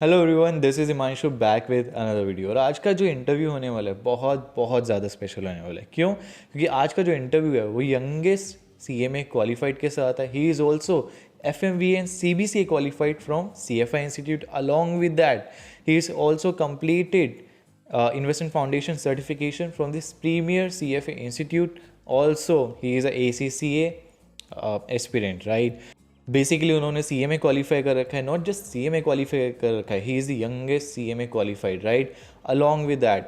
Hello everyone, this is Himanshu back with another video. और आज का जो इंटरव्यू होने वाला है बहुत बहुत ज़्यादा स्पेशल होने वाला है। क्यों? क्योंकि आज का जो इंटरव्यू है वो यंगेस्ट सीएमए क्वालिफाइड के साथ है। He is also FMV and CBCA qualified from CFI institute. Along with that he is also completed investment foundation certification from this premier CFA institute. Also he is a ACCA aspirant, right? Basically उन्होंने C M A qualify कर रखा है, not just C M A qualify कर रखा है, he is the youngest C M A qualified, right? Along with that,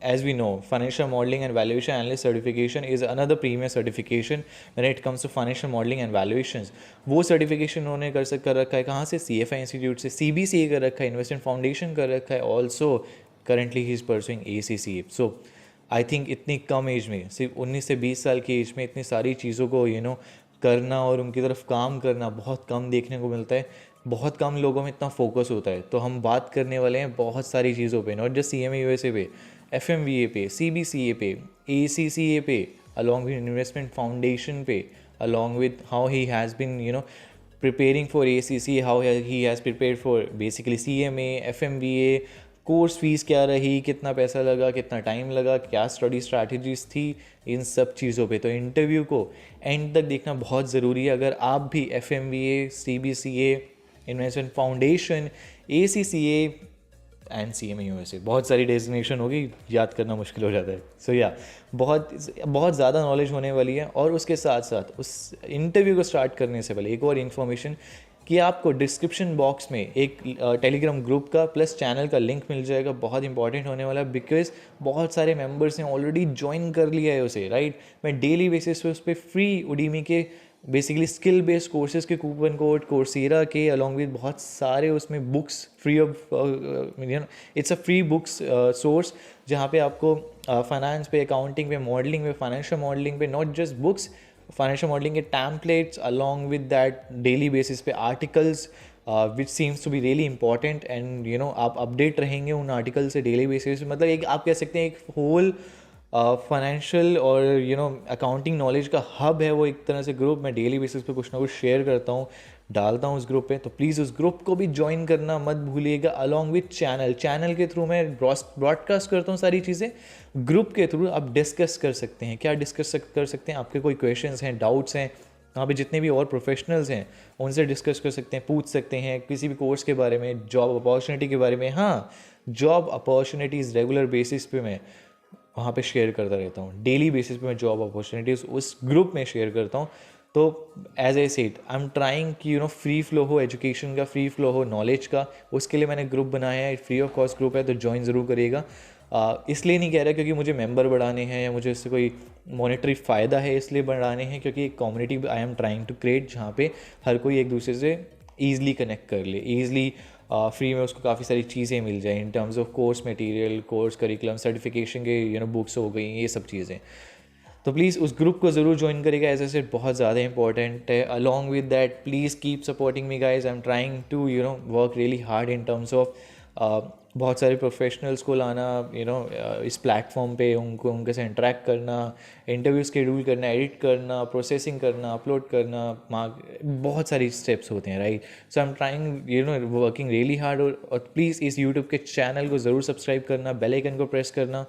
as we know, financial modeling and valuation analyst certification is another premier certification when it comes to financial modeling and valuations. वो certification उन्होंने कर रखा है कहाँ से? C F I institute से। सी B C ए कर रखा है, इन्वेस्टमेंट फाउंडेशन कर रखा है, also currently he is pursuing A C C A. So I think इतनी कम एज में, सिर्फ 19 से 20 साल की एज में इतनी सारी चीज़ों को करना और उनकी तरफ काम करना बहुत कम देखने को मिलता है। बहुत कम लोगों में इतना फोकस होता है। तो हम बात करने वाले हैं बहुत सारी चीज़ों पे, not just C M A U S A पे, एफ एम वी ए पे, सी बी सी ए पे, ए सी सी ए पे, अलॉन्ग विद इन्वेस्टमेंट फाउंडेशन पे, along with how he has been preparing for ACC, how he has prepared for basically CMA, FMBA, course fees क्या रही, कितना पैसा लगा, कितना टाइम लगा, क्या स्टडी स्ट्रैटेजीज थी, इन सब चीज़ों पे। तो इंटरव्यू को एंड तक देखना बहुत ज़रूरी है। अगर आप भी F M B A, C B C A, investment foundation, A C C A and C M U S A, बहुत सारी डेजिग्नेशन होगी, याद करना मुश्किल हो जाता है। सो या बहुत बहुत ज़्यादा नॉलेज होने वाली है। और उसके साथ साथ उस इंटरव्यू को स्टार्ट करने से पहले एक और इन्फॉर्मेशन कि आपको डिस्क्रिप्शन बॉक्स में एक टेलीग्राम ग्रुप का प्लस चैनल का लिंक मिल जाएगा। बहुत इंपॉर्टेंट होने वाला है बिकॉज बहुत सारे मेंबर्स ने ऑलरेडी ज्वाइन कर लिया है उसे, राइट? मैं डेली बेसिस पे उस पर फ्री उडीमी के बेसिकली स्किल बेस्ड कोर्सेज के कूपन कोड, कोर्सेरा के, अलॉन्ग विद बहुत सारे उसमें books free of it's a free books source, जहाँ पे आपको फाइनेंस पे, अकाउंटिंग पे, मॉडलिंग पे, फाइनेंशियल मॉडलिंग पे, not just books, financial modelling के templates, along with that daily basis पे articles which seems to be really important. And आप अपडेट रहेंगे उन आर्टिकल से डेली बेसिस पे। मतलब एक आप कह सकते हैं एक होल फाइनेंशियल और अकाउंटिंग नॉलेज का हब है वो एक तरह से ग्रुप। मैं डेली बेसिस पे कुछ ना कुछ शेयर करता हूँ, डालता हूँ उस ग्रुप पे। तो प्लीज़ उस ग्रुप को भी ज्वाइन करना मत भूलिएगा, अलॉन्ग विथ चैनल के थ्रू मैं ब्रॉडकास्ट करता हूँ सारी चीज़ें। ग्रुप के थ्रू आप डिस्कस कर सकते हैं। क्या डिस्कस कर सकते हैं? आपके कोई क्वेश्चंस हैं, डाउट्स हैं, वहाँ पे जितने भी और प्रोफेशनल्स हैं उनसे डिस्कस कर सकते हैं, पूछ सकते हैं किसी भी कोर्स के बारे में, जॉब अपॉर्चुनिटी के बारे में। हाँ, जॉब अपॉर्चुनिटीज़ रेगुलर बेसिस पे मैं वहाँ पे शेयर करता रहता हूँ। डेली बेसिस पे मैं जॉब अपॉर्चुनिटीज़ उस ग्रुप में शेयर करता हूँ। तो as I said, I am trying कि फ्री फ्लो हो एजुकेशन का, फ्री फ्लो हो नॉलेज का। उसके लिए मैंने ग्रुप बनाया है, फ्री ऑफ कॉस्ट ग्रुप है, तो ज्वाइन ज़रूर करिएगा। इसलिए नहीं कह रहा क्योंकि मुझे मेंबर बढ़ाने हैं या मुझे इससे कोई मॉनेटरी फ़ायदा है इसलिए बढ़ाने हैं, क्योंकि एक community I am trying to create जहाँ पे हर कोई एक दूसरे से ईज़िली कनेक्ट कर ले, ईज़िली फ्री में उसको काफ़ी सारी चीज़ें मिल जाए इन terms of course material, course curriculum, certification के बुक्स हो गई, ये सब चीज़ें। तो प्लीज़ उस ग्रुप को ज़रूर ज्वाइन करेगा, एज ए सेड बहुत ज़्यादा इंपॉर्टेंट है। Along with that please keep supporting me guys. I am trying to work really hard in terms of बहुत सारे प्रोफेशनल्स को लाना, इस प्लेटफॉर्म पे उनको उनके से इंटरेक्ट करना, इंटरव्यू शेड्यूल करना, एडिट करना, प्रोसेसिंग करना, अपलोड करना, बहुत सारी स्टेप्स होते हैं, right? So I am trying working really hard. और प्लीज़ इस यूट्यूब के चैनल को ज़रूर सब्सक्राइब करना, बेल आइकन को प्रेस करना।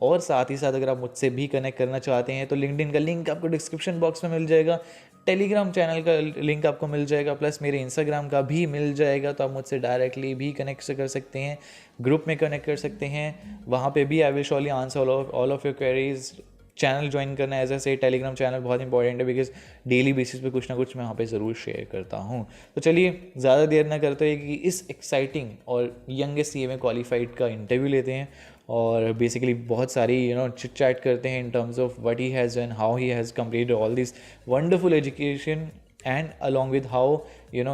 और साथ ही साथ अगर आप मुझसे भी कनेक्ट करना चाहते हैं तो लिंक्डइन का लिंक आपको डिस्क्रिप्शन बॉक्स में मिल जाएगा, टेलीग्राम चैनल का लिंक आपको मिल जाएगा, प्लस मेरे इंस्टाग्राम का भी मिल जाएगा। तो आप मुझसे डायरेक्टली भी कनेक्ट कर सकते हैं, ग्रुप में कनेक्ट कर सकते हैं। वहाँ पे भी I will shortly answer all of your queries. Channel join करना, एज ए से टेलीग्राम चैनल बहुत इंपॉर्टेंट है बिकॉज डेली बेसिस पे कुछ ना कुछ मैं वहाँ पे ज़रूर शेयर करता हूँ। तो चलिए ज़्यादा देर ना करते हुए कि इस एक्साइटिंग और youngest C M A qualified का इंटरव्यू लेते हैं और बेसिकली बहुत सारी चिट चैट करते हैं इन terms of what he has done, how he has completed all this wonderful education, and along with how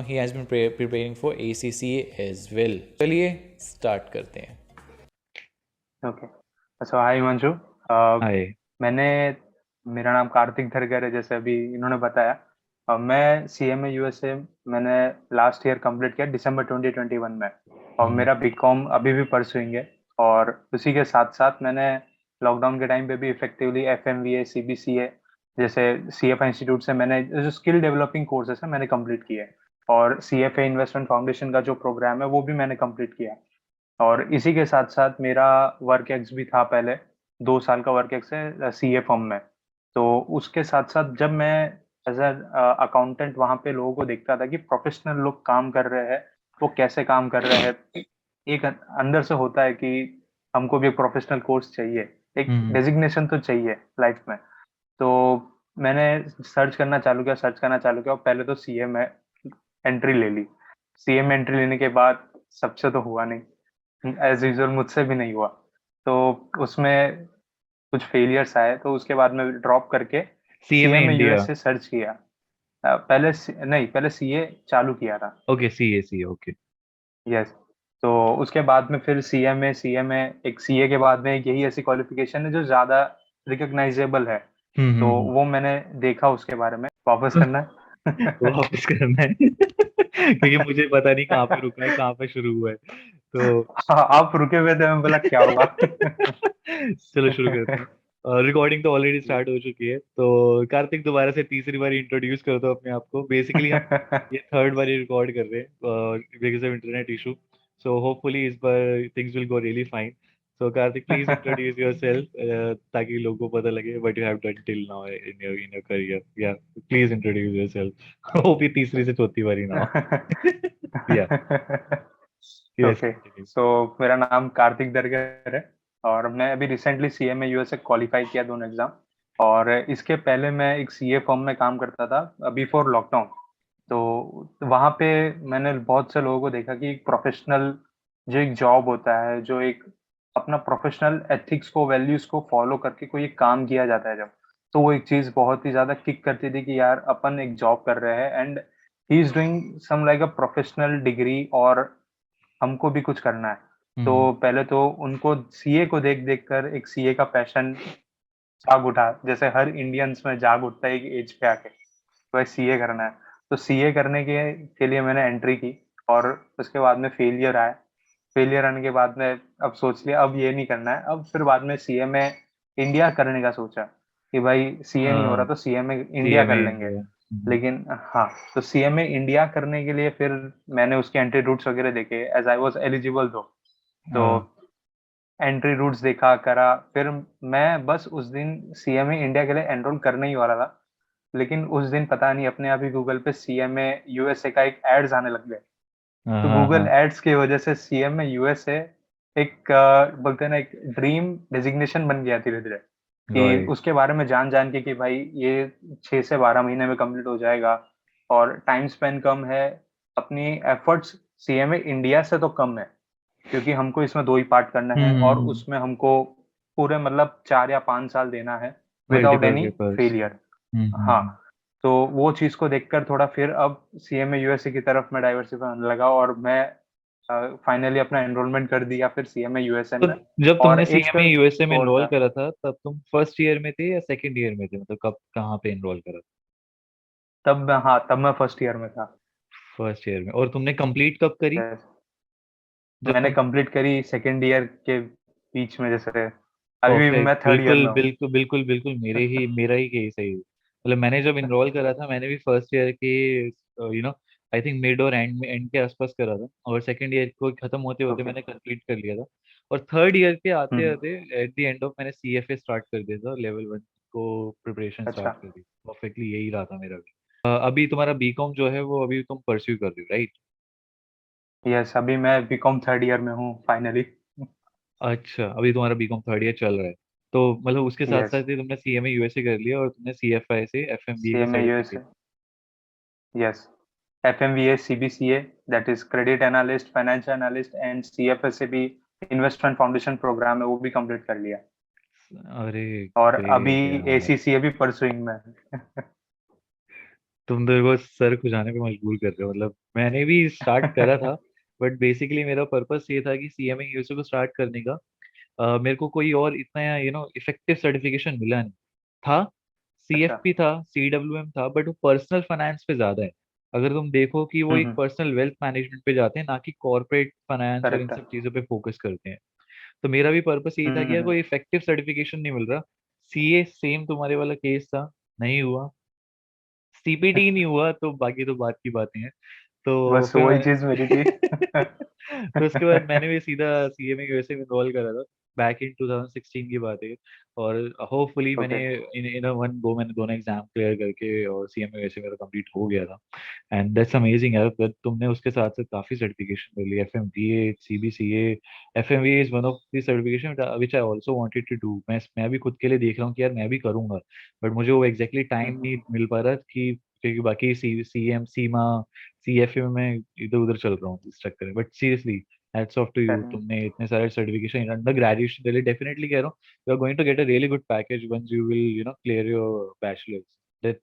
he has been preparing for ACCA as well। चलिए start करते हैं। ओके। अच्छा, हाय हिमांशु। हाय। मैंने मेरा नाम कार्तिक धरकर है, जैसे अभी इन्होंने बताया। मैं CMA USA मैंने लास्ट ईयर कंप्लीट किया दिसंबर 2021 में, और मेरा बीकॉम अभी भी परसुइंग है। और उसी के साथ साथ मैंने लॉकडाउन के टाइम पे भी इफेक्टिवली FMVA CBCA जैसे CFA इंस्टीट्यूट से मैंने जो स्किल डेवलपिंग कोर्सेस है मैंने कंप्लीट किए। और CFA इन्वेस्टमेंट फाउंडेशन का जो प्रोग्राम है वो भी मैंने कंप्लीट किया। और इसी के साथ साथ मेरा वर्क एक्स भी था पहले, 2 साल का वर्क एक्स है CA फर्म में। तो उसके साथ साथ जब मैं एज ए अकाउंटेंट वहाँ पे लोगों को देखता था कि प्रोफेशनल लोग काम कर रहे हैं, वो कैसे काम कर रहे हैं, एक अंदर से होता है कि हमको भी एक प्रोफेशनल कोर्स चाहिए, एक हम्म डेजिग्नेशन तो चाहिए लाइफ में। तो मैंने सर्च करना चालू किया और पहले तो सीए में एंट्री ले ली। सीए में एंट्री लेने के बाद सबसे तो हुआ नहीं, एज यूजुअल मुझसे भी नहीं हुआ। तो उसमें कुछ फेलियर्स आए, तो उसके बाद में ड्रॉप करके सीए सीएमए में इंडिया। यूएसए सर्च किया। नहीं, पहले सीए चालू किया था। ओके, सी ओके। यस। तो उसके बाद में फिर सीए में एक सीए के बाद में एक यही ऐसी क्वालिफिकेशन है जो ज्यादा रिकॉग्नाइजेबल है। तो हम्म। वो मैंने देखा, उसके बारे में वापस करना है। वापस करना है क्योंकि मुझे पता नहीं कहाँ पे रुका है, कहाँ पे शुरू हुआ है। तो हाँ, आप रुके हुए थे, मैं बोला क्या हुआ। चलो शुरू करते हैं। रिकॉर्डिंग तो ऑलरेडी स्टार्ट हो चुकी है, तो कार्तिक दोबारा से तीसरी बार इंट्रोड्यूस कर दो अपने आप को। बेसिकली हम ये थर्ड बार रिकॉर्ड कर रहे हैं because of internet issue. So hopefully इस बार things will go really fine. So Kartik, please introduce yourself ताकि लोगों को पता लगे what you have done till now in your career. या प्लीज इंट्रोड्यूस योरसेल्फ। होप ये तीसरी से चौथी बारी ना हो। या यस, ओके। कंटिन्यू। सो मेरा नाम कार्तिक दरगर है, और मैं अभी रिसेंटली सीए में यूएसए क्वालिफाई किया, दोनों एग्जाम। और इसके पहले मैं एक सीए फर्म में काम करता था बिफोर लॉकडाउन। तो वहाँ पे मैंने बहुत से लोगों को देखा कि एक प्रोफेशनल जो एक जॉब होता है, जो एक अपना प्रोफेशनल एथिक्स को, वैल्यूज को फॉलो करके कोई एक काम किया जाता है जब, तो वो एक चीज बहुत ही ज्यादा किक करती थी कि यार अपन एक जॉब कर रहे हैं and he is doing some like a professional degree, और हमको भी कुछ करना है। हम्म। तो पहले तो उनको सीए को देख देख कर एक सीए का पैशन जाग उठा, जैसे हर इंडियंस में जाग उठता है एक एज पे आके, तो सीए करना है। तो सीए करने के लिए मैंने एंट्री की, और उसके बाद में फेलियर आया। फेलियर आने के बाद में अब सोच लिया अब ये नहीं करना है, अब फिर बाद में सीए में इंडिया करने का सोचा कि भाई सीए नहीं हो रहा हाँ, तो सीए में इंडिया कर सीएमए लेंगे। इंडिया। लेकिन हाँ, तो सीए में इंडिया करने के लिए फिर मैंने उसके एंट्री रूट्स वगैरह देखे, एज आई वाज एलिजिबल दो। तो हाँ। एंट्री रूट्स देखा, करा, फिर मैं बस उस दिन सीएमए इंडिया के लिए एनरोल करने ही वाला था। लेकिन उस दिन पता नहीं अपने आप ही गूगल पे सीएमए यूएसए का एक एड्स आने लग गए। हाँ तो हाँ गूगल हाँ। एड्स की वजह से सीएमए यूएसए एक बोलते हैं ना, एक ड्रीम डेजिग्नेशन बन गया धीरे धीरे, कि गॉट उसके बारे में जान जान के कि भाई ये 6 से 12 महीने में कंप्लीट हो जाएगा, और टाइम स्पेंड कम है, अपनी एफर्ट्स सीएमए इंडिया से तो कम है, क्योंकि हमको इसमें 2 ही पार्ट करना है और हम्म। उसमें हमको पूरे मतलब 4 या 5 साल देना है without multiple any papers. Failure. हाँ। हम्म। तो वो चीज को देखकर थोड़ा फिर अब सीएमए यूएसए की तरफ मैं डाइवर्सिफाई होने लगा, और मैं फाइनली अपना एनरोलमेंट कर दिया फिर सीएमए यूएसए तो में। जब और तुमने एक सीएमए यूएसए में और एनरोल था। करा था, तब तुम फर्स्ट ईयर में थे या सेकंड ईयर में थे? मतलब कब, कहाँ पे एनरोल करा था? तब मैं फर्स्ट ईयर में था। फर्स्ट ईयर में। और तुमने कंप्लीट कब करी? Yes। जब मैंने तुम कंप्लीट करी सेकेंड ईयर के बीच में, जैसे अभी परफेक्ट, मैं थर्ड ईयर बिल्कुल में हूँ। बिल्कुल बिल्कुल बिल्कुल, मेरा ही केस है ये। मतलब मैंने जब इनरोल करा था, मैंने भी फर्स्ट ईयर के आई थिंक मिड और एंड के आसपास करा था, और सेकंड ईयर को खत्म होते होते ओके। मैंने कंप्लीट कर लिया था। और थर्ड ईयर के आते हम्म। आते एट द एंड ऑफ मैंने सीएफए स्टार्ट कर दिया था, लेवल 1 को प्रिपरेशन अच्छा। स्टार्ट कर दी। परफेक्टली यही रहा था मेरा भी। अभी तुम्हारा बीकॉम जो है वो अभी तुम परस्यू कर रहे हो, राइट? यस, अभी मैं बीकॉम थर्ड ईयर में हूँ फाइनली। अच्छा, अभी तुम्हारा बीकॉम थर्ड ईयर चल रहा है। तो मतलब उसके साथ यस। साथ ही तुमने सीएमए यूएसए कर लिया, और तुमने सीएफआई से एफएमबीए की CMA USA. Certificate. Yes. FMVA CBCA, that is credit analyst, financial analyst, and CFA से भी इन्वेस्टमेंट फाउंडेशन प्रोग्राम है, वो भी कंप्लीट कर लिया। अरे और अभी ग्रेट यार, एसीसीए भी परसुइंग में है। तुम तो को सर खुजाने पे मजबूर कर रहे हो। मतलब मैंने भी स्टार्ट करा था, बट बेसिकली मेरा पर्पस ये था कि सीएमए यूएसए को स्टार्ट करने का। मेरे को कोई और इतना इफेक्टिव सर्टिफिकेशन मिला नहीं था। अच्छा। सीएफपी था, सीडब्ल्यूएम था, बट वो पर्सनल फाइनेंस पे ज्यादा है। अगर तुम देखो कि वो एक हम्म। पर्सनल वेल्थ मैनेजमेंट पे जाते हैं, ना कि कॉर्पोरेट फाइनेंस और इन करेक्ट है। सब चीजों पे फोकस करते हैं। तो मेरा भी पर्पस यही था कि यार हम्म। कोई इफेक्टिव सर्टिफिकेशन नहीं मिल रहा। सीए सेम तुम्हारे वाला केस था, नहीं हुआ। सीपीटी नहीं हुआ तो बाकी तो बात की बातें हैं। तो बस फिर वही मैंने चीज मेरी थी। तो उसके बाद मैंने भी सीधा सीएमए यूएसए में इनरोल करा था। बैक इन 2016 की बात है। और होपफुली मैंने ओके। इन वन गो मैंने दोनों एग्जाम क्लियर करके और सीएमए यूएसए मेरा कंप्लीट हो गया था। एंड दैट्स अमेजिंग यार, but तुमने उसके साथ साथ काफी सर्टिफिकेशन ले ली, FMVA, CBCA. FMVA is one of the certification which I also wanted to do. मैं भी खुद के लिए देख रहा हूँ कि यार मैं भी करूंगा, बट मुझे वो एग्जैक्टली टाइम नहीं मिल पा रहा कि क्योंकि बाकी सीएम सीमा सीएफए में मैं इधर उधर चल रहा हूँ इस चक्कर में। But seriously hats off to you, तुमने इतने सारे सर्टिफिकेशन अंडर ग्रेजुएशन के लिए डेफिनेटली कह रहा हूँ you are going to get a really good package once you will clear your bachelors that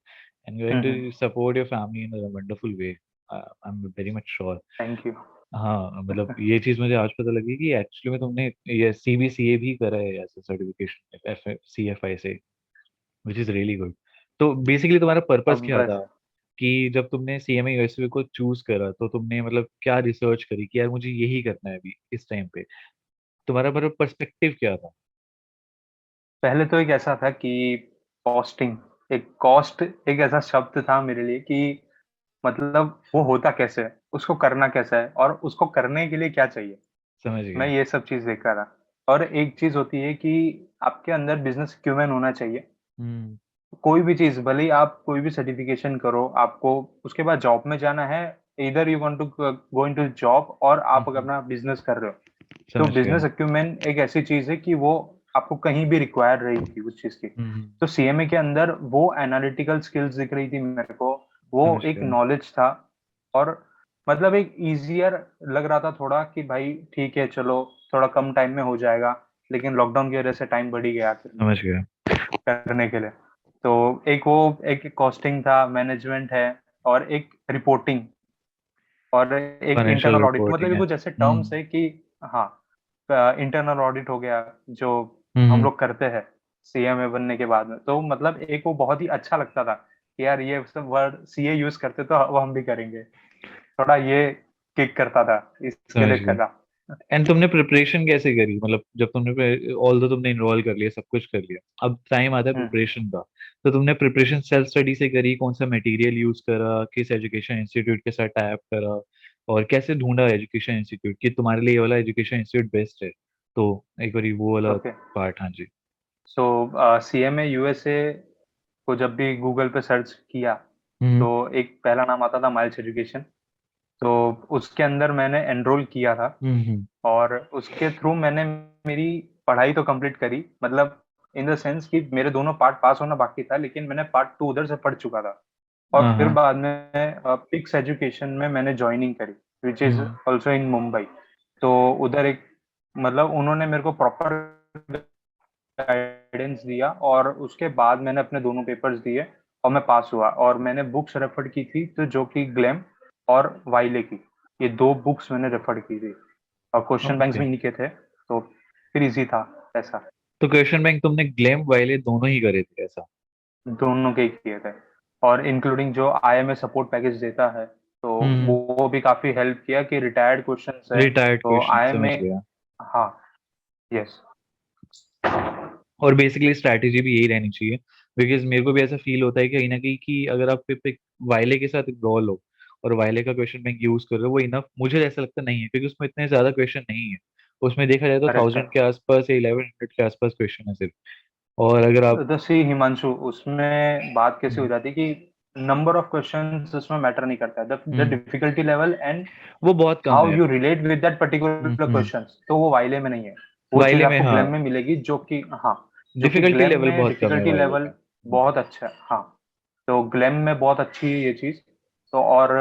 and you going to support your family in a wonderful way. I am very much sure. Thank you. हाँ मतलब ये चीज मुझे आज पता लगी कि actually में तुमने ये सीबीसीए भी करा है ऐसे सर्टिफिकेशन एफ सीएफआई से, विच इज रियली गुड। तो बेसिकली तुम्हारा पर्पस अब क्या बस था कि जब तुमने सीएमए यूएसए को चूज करा तो तुमने मतलब क्या रिसर्च करी कि यार मुझे यही करना है अभी इस टाइम पे? तुम्हारा मतलब पर्सपेक्टिव क्या था? पहले तो एक ऐसा था कि कॉस्टिंग, एक कॉस्ट एक ऐसा शब्द था मेरे लिए कि मतलब वो होता कैसे है, उसको करना कैसा है और उसको करने के लिए क्या चाहिए। समझ मैं गया। ये सब चीज़ देख रहा था। और एक चीज़ होती है कि आपके अंदर बिज़नेस अक्यूमेन होना चाहिए। हम्म। कोई भी चीज़ भले ही आप कोई भी सर्टिफ़िकेशन करो, आपको उसके बाद जॉब में जाना है, either you want to go into job और आप अगर हम्म, अपना बिज़नेस कर रहे हो। तो समझ गया। बिज़नेस अक्यूमेन एक ऐसी चीज़ है कि वो आपको कहीं भी रिक्वायर रहेगी उस चीज़ की। हम्म, तो सीएमए के अंदर वो एनालिटिकल स्किल्स दिख रही थी मेरे को, वो समझ एक गया। नॉलेज था। और मतलब एक ईज़ियर लग रहा था थोड़ा कि भाई ठीक है चलो, थोड़ा कम टाइम में हो जाएगा, लेकिन लॉकडाउन की वजह से टाइम बढ़ ही गया आखिर में समझ गया। करने के लिए। तो एक वो एक कॉस्टिंग था, मैनेजमेंट है और एक रिपोर्टिंग और एक फाइनेंशियल इंटरनल ऑडिट, मतलब रिपोर्टिंग ये है। कुछ ऐसे टर्म्स है कि हाँ, इंटरनल ऑडिट हो गया जो हम हम्म, लोग करते हैं सीएमए बनने के बाद में। तो मतलब एक वो बहुत ही अच्छा लगता था कि यार ये सब वर्ड सीए यूज करते तो वो हम भी करेंगे। थोड़ा ये किक करता था, इसके समझ लिए गया। करा। एंड तुमने प्रिपरेशन कैसे करी, मतलब जब तुमने ऑल दो तुमने इनरोल कर लिया, सब कुछ कर लिया, अब टाइम आता है हम्म। प्रिपरेशन का। तो तुमने प्रिपरेशन सेल्फ स्टडी से करी, कौन सा मटेरियल यूज करा, किस एजुकेशन इंस्टीट्यूट के साथ टाई अप करा, और कैसे ढूंढा एजुकेशन इंस्टीट्यूट कि तुम्हारे लिए ये वाला एजुकेशन इंस्टीट्यूट बेस्ट है? तो एक बार वो वाला ओके। पार्ट। हाँ जी। सो सीएमए यूएसए को जब भी गूगल पे सर्च किया हम्म, तो एक पहला नाम आता था माइल्स एजुकेशन। तो उसके अंदर मैंने एनरोल किया था हम्म। और उसके थ्रू मैंने मेरी पढ़ाई तो कंप्लीट करी, मतलब इन द सेंस कि मेरे दोनों पार्ट पास होना बाकी था, लेकिन मैंने पार्ट टू उधर से पढ़ चुका था। और हाँ फिर हाँ। बाद में पिक्स एजुकेशन में मैंने ज्वाइनिंग करी, which is hmm, also in Mumbai. तो उधर एक मतलब उन्होंने मेरे को प्रॉपर गाइडेंस दिया और उसके बाद मैंने अपने दोनों पेपर्स दिए और मैं पास हुआ। और मैंने बुक्स रेफर की थी तो जो कि ग्लेम और वाइले की, ये दो बुक्स मैंने रेफर की थी और क्वेश्चन बैंक्स ओके। भी इन्हीं के थे, तो फिर इजी था ऐसा। तो क्वेश्चन बैंक तुमने ग्लेम वाइले दोनों ही करे थे ऐसा? दोनों के ही किए थे और इंक्लूडिंग जो आईएमए सपोर्ट पैकेज देता है, तो हम्म। वो भी काफी हेल्प किया कि रिटायर्ड क्वेश्चंस है रिटायर्ड तो क्वेश्चन, समझ आईएमए। गया। हाँ। यस। और बेसिकली स्ट्रैटेजी भी यही रहनी चाहिए, बिकॉज मेरे को भी ऐसा फील होता है कि कहीं ना कहीं कि अगर आप वायले के साथ इन्वॉल्व हो और वायले का क्वेश्चन बैंक यूज कर रहे हो, वो इनफ मुझे ऐसा लगता नहीं है, क्योंकि उसमें इतने ज्यादा क्वेश्चन नहीं है। उसमें देखा जाए तो करेक्ट है। 1000 के आसपास या 1100 के आसपास क्वेश्चन है सिर्फ। और अगर आप तो सी हिमांशु, उसमें बात कैसी हो हम्म, जाती है कि नंबर ऑफ क्वेश्चंस उसमें मैटर नहीं करता है, the hmm, difficulty level and वो बहुत कम हाउ है। You relate with that particular hmm. Question, तो वो वाइले में नहीं है। वो चीज वाइले में आपको हाँ, ग्लेम में मिलेगी जो कि हाँ, जो कि डिफिकल्टी ग्लेम लेवल में बहुत कम है डिफिकल्टी वाइले लेवल का। बहुत अच्छा है। हाँ। तो ग्लेम में बहुत अच्छी है ये चीज। तो और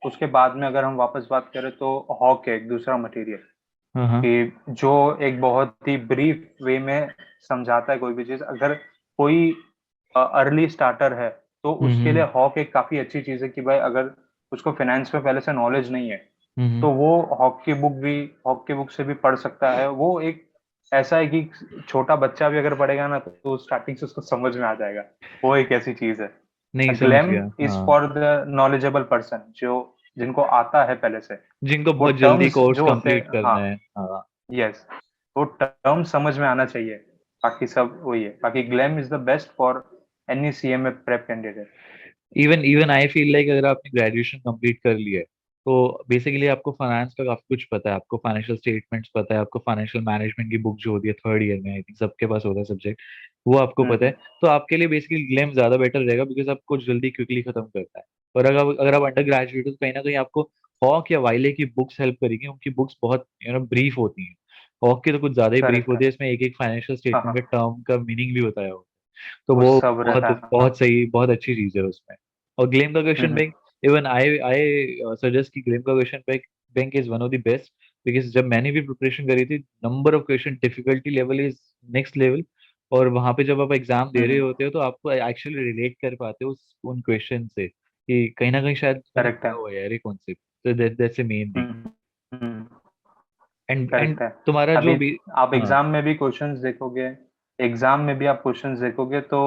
उसके बाद में अगर हम वापस बात करें तो हॉक है एक दूसरा मटेरियल हाँ हाँ। कि जो एक बहुत ही ब्रीफ वे में समझाता है कोई भी चीज। अगर कोई अर्ली स्टार्टर है तो उसके लिए हम्म, हॉक एक काफी अच्छी चीज है कि भाई अगर उसको फाइनेंस में पहले से नॉलेज नहीं है हम्म, तो वो हॉक की बुक से भी पढ़ सकता है। वो एक ऐसा है कि छोटा बच्चा भी अगर पढ़ेगा ना तो स्टार्टिंग से उसको समझ में आ जाएगा। वो एक ऐसी चीज है। नहीं समझ ग्लेम गया इज हाँ। फॉर द नॉलेजेबल पर्सन, जो जिनको आता है पहले से। जिनको वो बहुत जल्दी टर्म्स कोर्स जो होते कंप्लीट हैं, हाँ। करना है, हाँ। यस। वो टर्म समझ में आना चाहिए। बाकी सब वही है, बाकी glam is the best for any CMA prep candidate. Even even I feel like अगर आपने ग्रेजुएशन कंप्लीट कर लिया है तो बेसिकली आपको फाइनेंस का काफी कुछ पता है, आपको फाइनेंशियल स्टेटमेंट्स पता है, आपको फाइनेंशियल मैनेजमेंट की बुक जो होती है थर्ड ईयर में, आई थिंक सबके पास होता है सब्जेक्ट, वो आपको पता है। हम्म। तो आपके लिए बेसिकली ग्लेम ज्यादा बेटर रहेगा, बिकॉज आपको जल्दी क्विकली खत्म करता है। और अगर आप अंडर ग्रेजुएट हो तो कहीं ना कहीं आपको हॉक या वाइले की बुक्स हेल्प करेंगी, उनकी बुक्स बहुत ब्रीफ होती हैं। हॉक की तो कुछ ज्यादा ही ब्रीफ करेक्ट है। होती है, इसमें एक एक फाइनेंशियल हाँ स्टेटमेंट हाँ। का टर्म का मीनिंग भी बताया होता है। तो वो वो सब बहुत रहता है, हाँ। बहुत सही, बहुत अच्छी चीज है उसमें। और ग्लेम का question hmm. Bank, even I suggest कि ग्लेम का question bank is one of the best, because जब मैंने भी प्रिपरेशन करी थी, number of question, difficulty level is next level. और वहां पे जब आप एग्जाम दे रहे होते हो तो आपको एक्चुअली रिलेट कर पाते हो उन क्वेश्चन से, कि कहीं ना कहीं शायद मैंने करेक्ट पढ़ा है। हुआ है यार ये कॉन्सेप्ट। तो that's a main thing. Hmm. Hmm. And correct है। तुम्हारा जो अभी भी। आप हाँ, एग्जाम में भी क्वेश्चंस देखोगे, एग्जाम में भी आप क्वेश्चंस देखोगे तो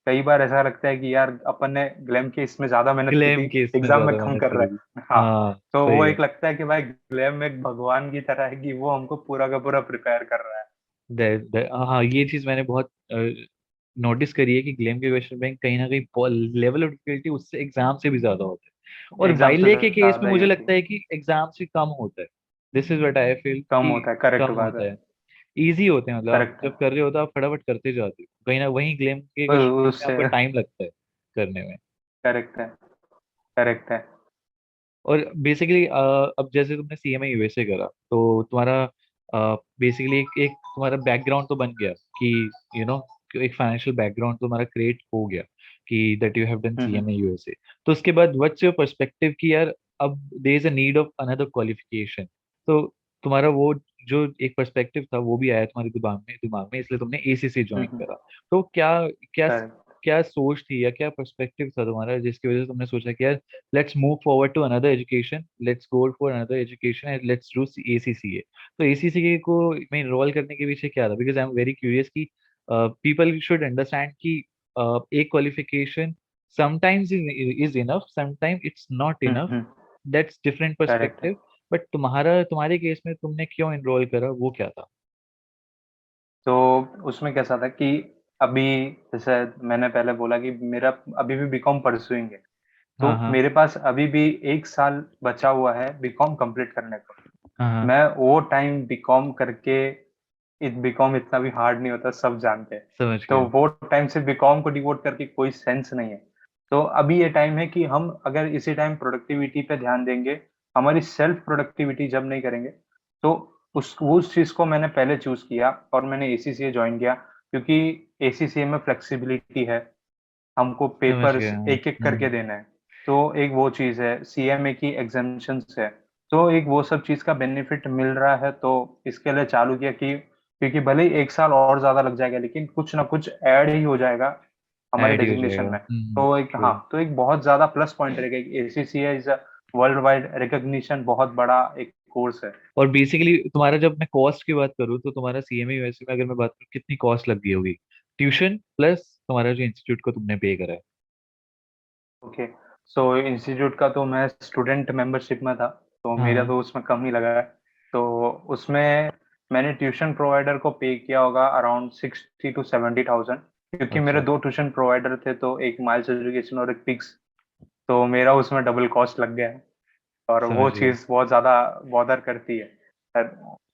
कई बार ऐसा लगता है कि यार अपन ने ग्लैम के इसमें ज्यादा मेहनत की ग्लेम थी, की इसमें एग्जाम में ज्यादा कम मेहनत कर करी रहा थी। है। हाँ। हाँ, तो सही वो है। एक लगता है कि भाई ग्लैम एक भगवान की तरह है कि वो हमको पूरा का पूरा प्रिपेयर कर रहा है। हाँ, ये चीज मैंने बहुत नोटिस करी है कि ग्लेम के क्वेश्चन बैंक कहीं ना कहीं लेवल ऑफ डिफिकल्टी उससे एग्जाम से भी ज्यादा होता है, और एग्जाम से वाइले के केस में ज्यादा ही मुझे होती लगता है। है कि एग्जाम से कम होता है। This is what I feel कम कि होता है, करेक्ट कम बात होता है। है। इजी होते हैं, मतलब आप करेक्ट है। जब कर रहे हो तो आप फटाफट करते जाते हो, कहीं ना वहीं ग्लेम के तो क्वेश्चन में उससे आपको टाइम लगता है करने में। करेक्ट है। करेक्ट है। और बेसिकली अब जैसे तुमने सीएमए यूएसए करा, तो तुम्हारा बेसिकली एक तुम्हारा बैकग्राउंड तो बन गया कि यू नो एक फाइनेंशियल बैकग्राउंड तुम्हारा क्रिएट हो गया, कि that you have done CMA USA. तो उसके बाद व्हाट्स योर पर्सपेक्टिव कि यार अब there is a need of another qualification. तो तुम्हारा वो जो एक पर्सपेक्टिव था वो भी आया तुम्हारे दिमाग में, इसलिए तुमने एसीसी ज्वाइन करा। तो क्या क्या करेक्ट। क्या सोच थी या क्या पर्सपेक्टिव था तुम्हारा जिसकी वजह से तुमने सोचा कि यार let's move forward to another education, let's go for another education and let's do ACCA. तो एसीसीए को में इनरोल करने के पीछे क्या था? Because I am very curious कि पीपल शुड अंडरस्टैंड कि एक qualification sometimes is enough, sometime it's not enough, that's different correct है। पर्सपेक्टिव। बट तुम्हारे केस में तुमने क्यों इनरोल करा, वो क्या था? तो उसमें कैसा था कि अभी जैसे मैंने पहले बोला कि मेरा अभी भी बीकॉम परसुइंग है, तो हाँ हाँ मेरे पास अभी भी एक साल बचा हुआ है बीकॉम कंप्लीट करने को। हाँ हाँ, मैं वो टाइम बीकॉम करके, बीकॉम इतना भी हार्ड नहीं होता, सब जानते हैं। समझ तो गया। वो टाइम से बीकॉम को डिवोट करके कोई सेंस नहीं है। तो अभी ये टाइम है कि हम अगर इसी टाइम प्रोडक्टिविटी पे ध्यान देंगे, हमारी सेल्फ प्रोडक्टिविटी जब नहीं करेंगे, तो उस चीज को मैंने पहले चूज किया और मैंने एसीसीए ज्वाइन किया, क्योंकि एसीसीए में फ्लेक्सिबिलिटी है, हमको समझ पेपर्स गया। एक एक करके देना है। तो एक वो चीज है, सीएमए की एग्जामिशंस है, तो एक वो सब चीज का बेनिफिट मिल रहा है, तो इसके लिए चालू किया कि क्योंकि भले ही एक साल और ज्यादा लग जाएगा लेकिन कुछ ना कुछ ऐड ही हो जाएगा हमारे ऐड ही हो डेजिग्नेशन जाएगा। में। तो एक, हाँ, ट्रू। तो एक बहुत ज्यादा प्लस पॉइंट रहेगा। ACCA is a world wide recognition, बहुत बड़ा एक कोर्स है। और बेसिकली तुम्हारा, जब मैं कॉस्ट की बात करूँ तो तुम्हारा सीएमए यूएसए में अगर मैं बात करूँ कितनी कॉस्ट लग गई होगी, ट्यूशन प्लस तुम्हारा जो इंस्टीट्यूट को तुमने पे करा है? ओके। सो इंस्टीट्यूट का तो मैं स्टूडेंट मेंबरशिप में था, तो हाँ मेरा हाँ, तो उसमें कम ही लगा है। तो उसमें मैंने ट्यूशन प्रोवाइडर को पे किया होगा अराउंड 60 to 70 थाउजेंड, क्योंकि मेरे अच्छा। दो ट्यूशन प्रोवाइडर थे, तो एक माइल्स एजुकेशन और एक फिक्स। तो मेरा उसमें डबल कॉस्ट लग गया है, और वो समझ गया। चीज़ बहुत ज़्यादा बॉदर करती है। हर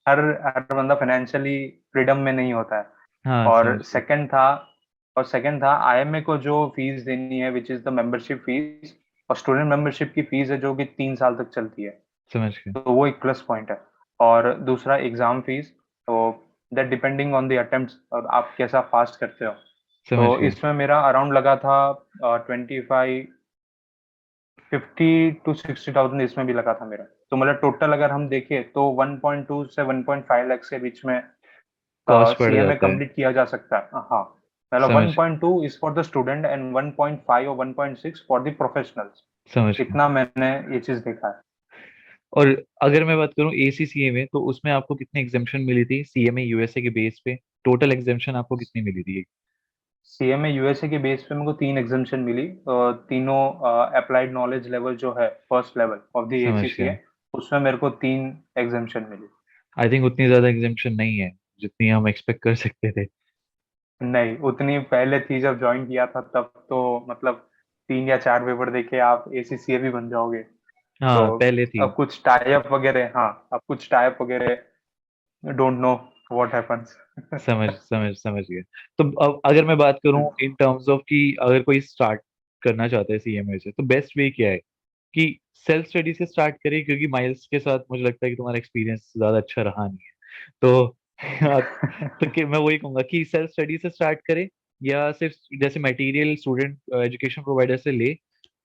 हर हर बंदा फाइनेंशियली फ्रीडम में नहीं होता है। हाँ, और समझ गया। सेकंड था आईएमए को जो फीस देनी है, which is the membership fees, और स्टूडेंट मेंबरशिप की फीस है जो कि 3 साल तक चलती है। समझ गया। तो वो एक प्लस पॉइंट है। और दूसरा एग्जाम फीस, तो that depending on the attempts और आप कैसा फास्ट करते हो। समझ तो गया। इसमें मेरा अराउंड लगा था 25, 50 to 60 थाउजेंड इसमें भी लगा था मेरा। तो मतलब टोटल अगर हम देखें तो 1.2 से 1.5 लाख के बीच में कॉस्ट बढ़ सीएमए जाता है। कंप्लीट किया जा सकता है। हाँ, मतलब समझ 1.2 is for the student and 1.5 और 1.6 फॉर द प्रोफेशनल्स। समझ गया। इतना मैंने ये चीज देखा है। और अगर मैं बात करूँ एसीसीए में, तो उसमें आपको कितनी एग्जामेशन मिली थी सीएमए यूएसए के बेस पे? टोटल एग्जामेशन आपको कितनी मिली थी? सीएमए यूएसए के बेस पे मेरे को 3 एग्जाम्शन मिली, तीनों अप्लाइड नॉलेज लेवल जो है फर्स्ट लेवल ऑफ द समझ गया। एसीसीए, उसमें मेरे को 3 एग्जाम्शन मिली। आई थिंक उतनी ज्यादा एग्जामेशन नहीं है जितनी हम एक्सपेक्ट कर सकते थे। नहीं, उतनी पहले थी जब ज्वाइन किया था तब, तो मतलब 3 या 4 पेपर देके आप एसीसीए भी बन जाओगे। हाँ तो पहले थी। अब कुछ टाई अप वगैरह डोंट नो व्हाट हैपेंस। समझ गया। तो अब अगर मैं बात करूं इन टर्म्स ऑफ कि अगर कोई स्टार्ट करना चाहता है सीएमए से, तो बेस्ट वे क्या है कि सेल्फ स्टडी से स्टार्ट करे, क्योंकि माइल्स के साथ मुझे लगता है कि तुम्हारा एक्सपीरियंस ज्यादा अच्छा रहा नहीं है। तो तो कि मैं वही कहूंगा कि सेल्फ स्टडी से स्टार्ट करे, या सिर्फ जैसे मटेरियल स्टूडेंट एजुकेशन प्रोवाइडर से ले,